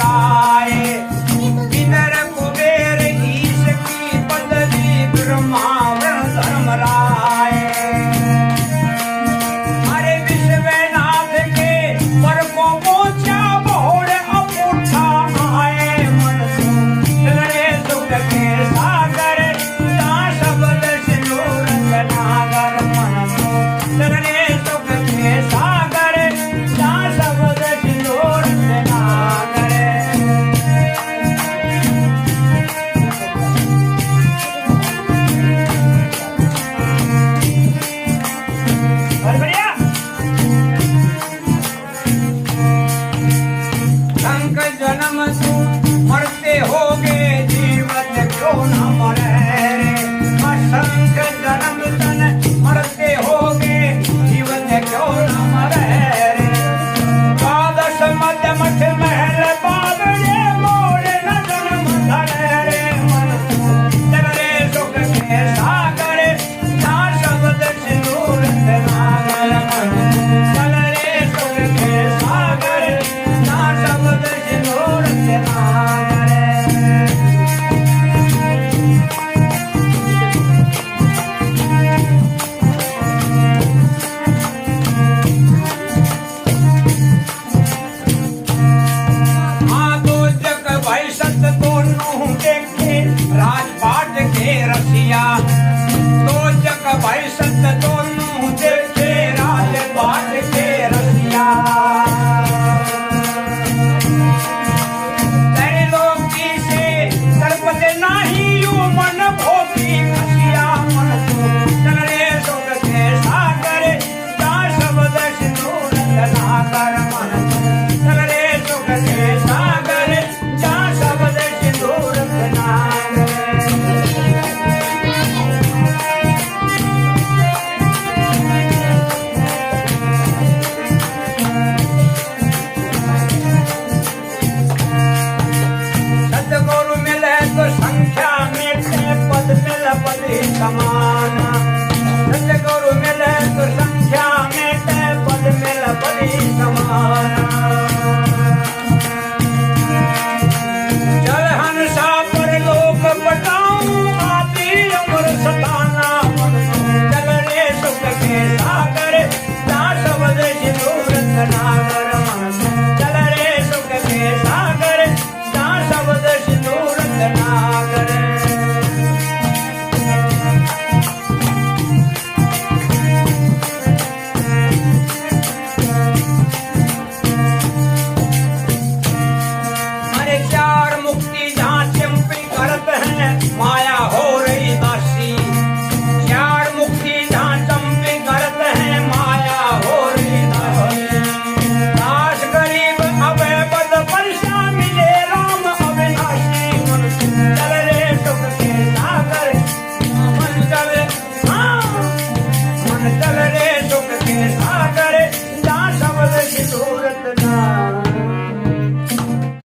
राय इधर कुबेर ईश की पदवी ब्रह्मावर धर्मराय अरे विश्वनाथ के पर को पहुंचा बोड़ अपूठा आए मन लड़े सुख के सागर ता शब्द सिंदूर नागर मन लड़े सुख के सागर ता शब्द सिंदूर नागर और बढ़िया संक जन्म तू मरते होगे जीवन क्यों न मरे रे असंक जन्म तन मरते होगे जीवन क्यों न मरे रे द्वादश मध्य मठ महल बागड़े मोड़ न जन्म धरे रे मन चल रे सुख के सागर जा शब्द सिंदूर नागर मन चल रे सुख के सागर जा शब्द सिंदूर नागर हाँ तो जग भाई सत दोनों देखे राजपाट के रसिया तो जग भाई सत दोनों देखे राजपाट के रसिया त्रैलोकी से तरपत नाही यू मन भोगी खसिया मन चल रे सुख के सागर जा शब्द सिंदूर नागर मन चल रे सुख के सागर जा शब्द सिंदूर नागर सतगुरु मिले तो संख्या मिटे पद मिल पद समान सतगुरु मिले तो संख्या मिटे पद मिल पद समान चल हंसा पर लोक पटाऊं आदि अमर सताना चल रे सुख के सागर जा शब्द सिंदूर नागर मन चल रे सुख के सागर जा शब्द सिंदूर नागर अरे चार मुक्ति जहाँ चंपी करत है माया हो रही दासी चार मुक्ति जहाँ चंपी करत है माया हो रही दासी दास गरीब अबे बद पैसा मिले राम अविनाशी मन चल रे सुख के सागर मन चल हाँ मन चल रे सुख के सागर